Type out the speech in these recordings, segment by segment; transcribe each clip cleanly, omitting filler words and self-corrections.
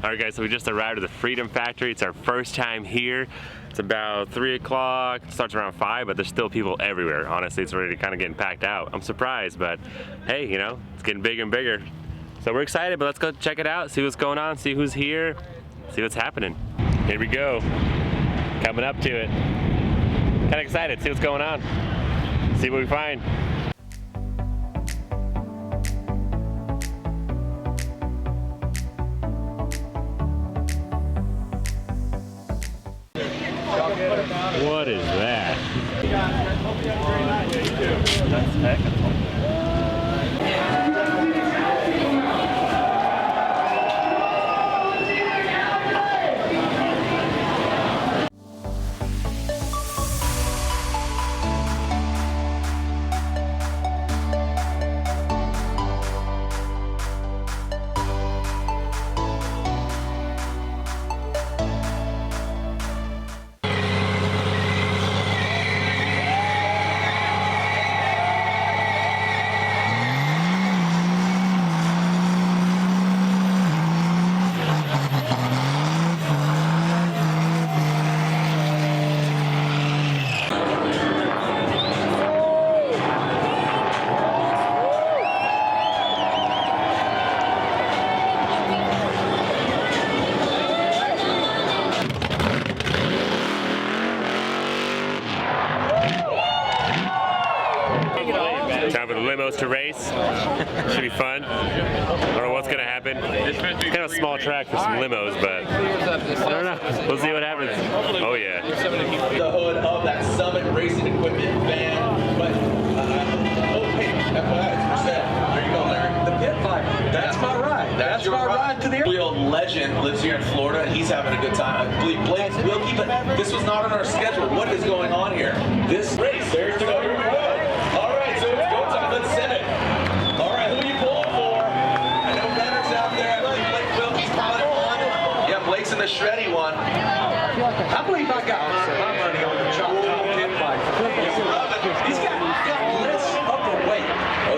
Alright guys, so we just arrived at the Freedom Factory. It's our first time here. It's about 3 o'clock, it starts around 5, but there's still people everywhere. Honestly, it's already kind of getting packed out. I'm surprised, but hey, you know, it's getting bigger and bigger. So we're excited, but let's go check it out, see what's going on, see who's here, see what's happening. Here we go, coming up to it. Kind of excited, see what's going on, see what we find. What is that? That's technical. Time for the limos to race. Should be fun. I don't know what's gonna happen. It's kind of a small track for some limos, but I don't know. We'll see what happens. Oh yeah. The hood of that Summit Racing Equipment van, but oh hey, FYI, it's for sale. There you go, Larry. The pit fighter. That's my ride. That's your my ride to the airport. Real legend lives here in Florida, and he's having a good time. I believe Blake will keep it. This was not on our schedule. What is going on here? This race. There's the go. Here we go. All right, so it's go time. Let's send it. All right, who are you pulling for? I know Benner's out there. I believe Blake Wilkie's probably one. Yeah, Blake's in the shreddy one. I believe I got my money on the Chop pit fighter. He's got less upper weight,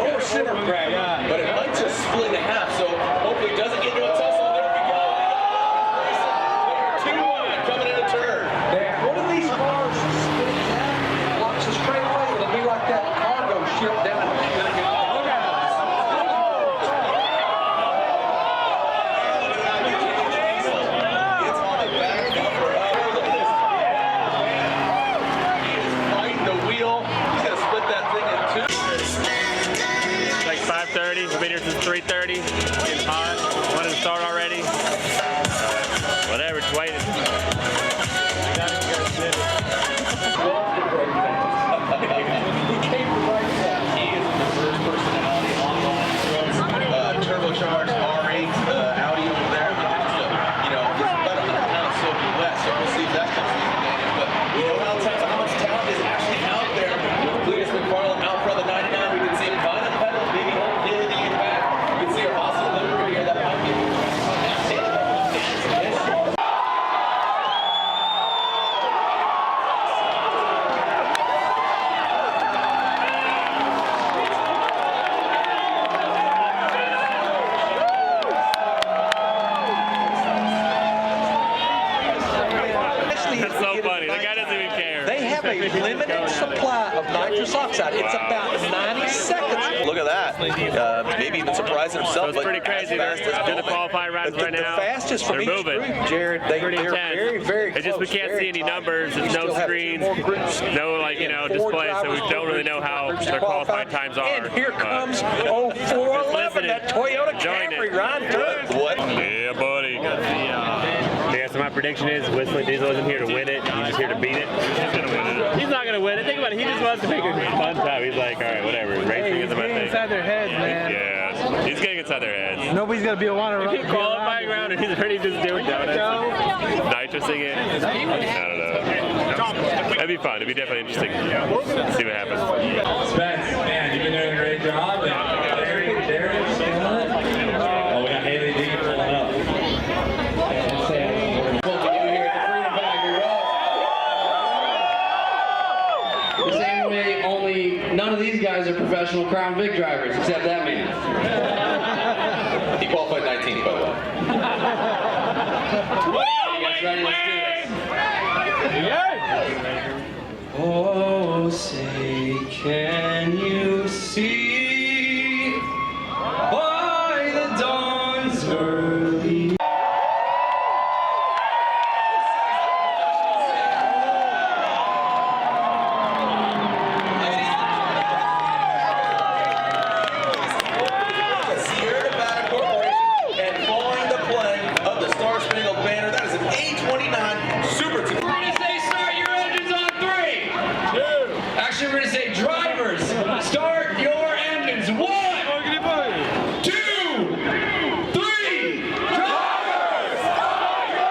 lower center gravity, but it might just split in half, so hopefully it doesn't get into a tussle. There we go. 2-1 coming in a turn. One of these cars split in half, blocks a straightaway. It'll be like that cargo ship down in It's on the back bumper. Look at this. He is fighting the wheel. He's going to split that thing in two. It's like 5:30. We've been here since 3:30. It's hot. Wanted to start already. Whatever, it's waiting. Turbocharged R8 Audi over there. You know, it's about 100 pounds soaking wet, so we'll see if that comes to the But you know how much talent is actually out there. With Cleetus McFarland out front of the 99, we can see him kind of pedal, maybe hitting the impact. We can see our awesome livery here that might be. That's so funny. The guy doesn't even care. They have a limited supply of nitrous oxide. It's about 90 seconds. Look at that. Maybe even surprising himself. So it's pretty crazy. They're doing the qualifying rounds right now. The fastest from They're each moving. group, Jared. They're Pretty intense. very, very It's just we close, can't very see any tight. numbers. There's We no still have screens, two more groups. no like display, so we don't really know how their qualifying times are. And here comes 0411, that Toyota Camry, Ryan Turner. What? Yeah, buddy. Yeah, so my prediction is Whistling Diesel isn't here to win it. He's just here to beat it. He's gonna win it. He's not gonna win it. Think about it. He just wants to make a fun time. He's like, all right, whatever. Racing isn't my thing. Inside their heads, man. Yeah, he's getting inside their heads. Nobody's gonna be able to run Keep qualifying round and he's already just doing donuts. Nitrosing it. I don't know. That'd be fun. It'd be definitely interesting. See what happens. Spence, man, you've been doing a great job. And Larry, Darren, oh, we got Haley D pulling up. The same way, only none of these guys are professional Crown Vic drivers, except that man. He qualified 19th, by the way. guys ready? Let's do this. Oh, say, can you see by the dawn's early? Actually, we're going to say drivers, start your engines. 1, 2, 3, drivers, start your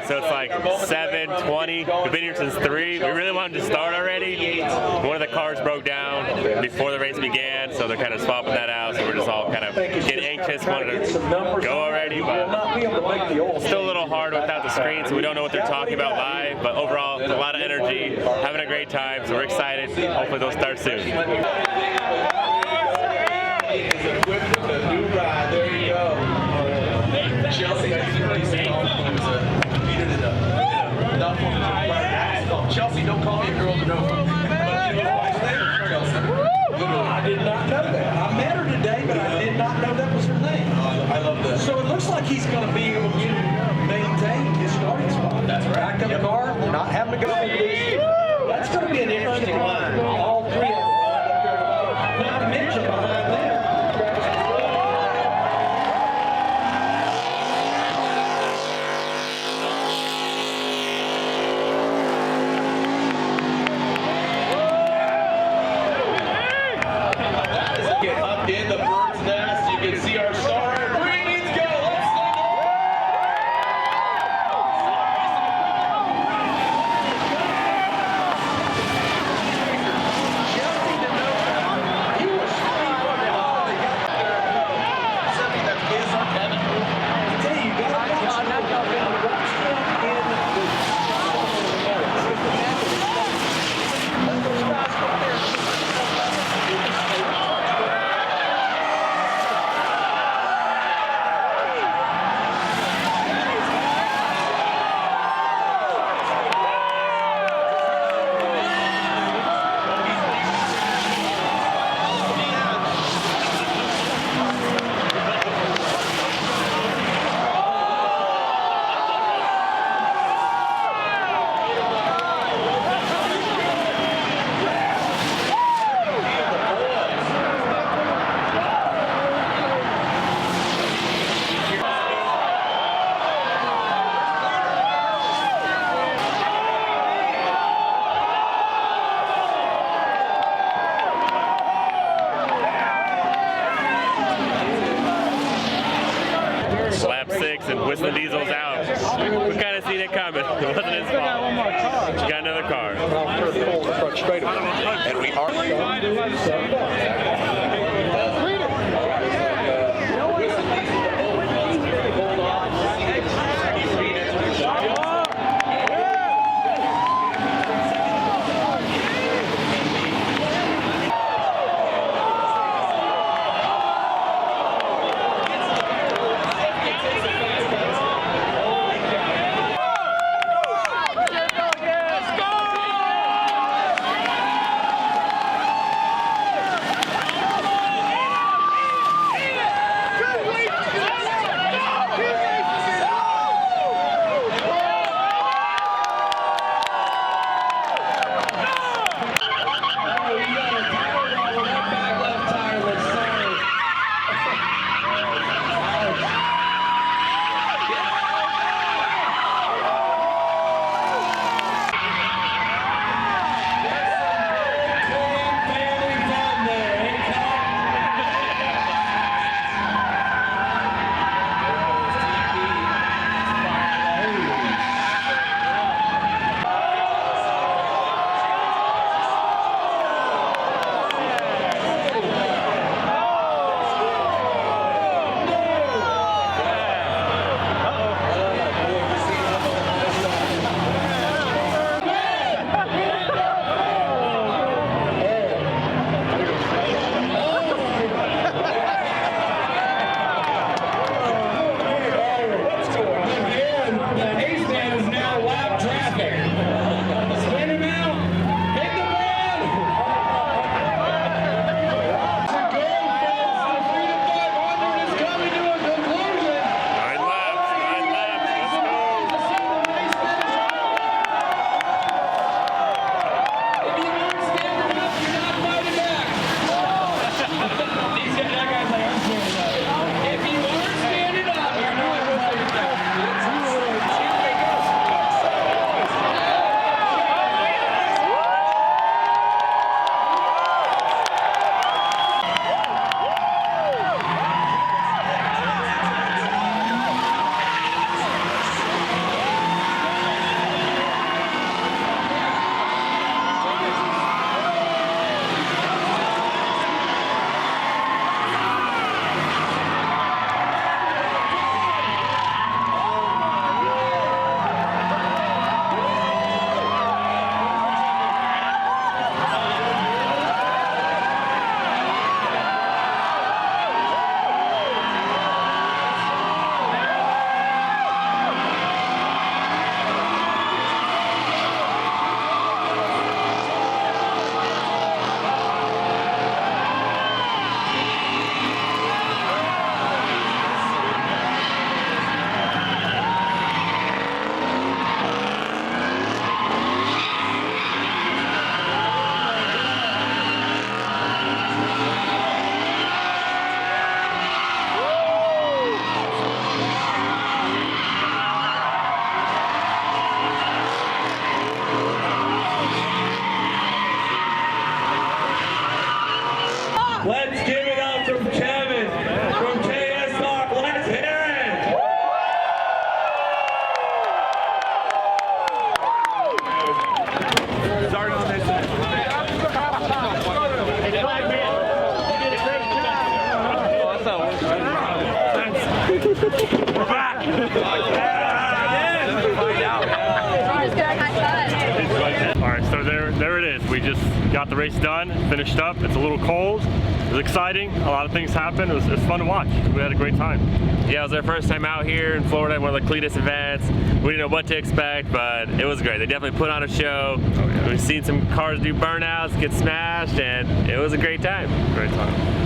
So it's like 7:20. We've been here since 3. We really wanted to start already. One of the cars broke down before the race began, so they're kind of swapping that out. So we're just all kind of getting anxious, wanted to go already, but still a little hard without the screen, so we don't know what they're talking about live. But overall, a lot of energy, having a great time, so we're excited. Hopefully they'll start soon. There you go. Chelsea, Chelsea, don't call me a girl to know. I did not know that. I met her today, but I did not know that was her name. I love this. So it looks like he's going to be able to maintain his starting spot. That's right. Back up the car, not having to go through this. That's going to be an interesting line. All 3 of them. Not to mention behind them. In the bird's nest, you can see our star. Green needs go. Let's Lap 6 and Whistling Diesel's out. We kind of seen it coming. It wasn't his fault. He got another car. And we are. So there it is. We just got the race done, finished up. It's a little cold. It was exciting. A lot of things happened. It was fun to watch. We had a great time. Yeah, it was our first time out here in Florida, one of the Cleetus events. We didn't know what to expect, but it was great. They definitely put on a show. We've seen some cars do burnouts, get smashed, and it was a great time. Great time.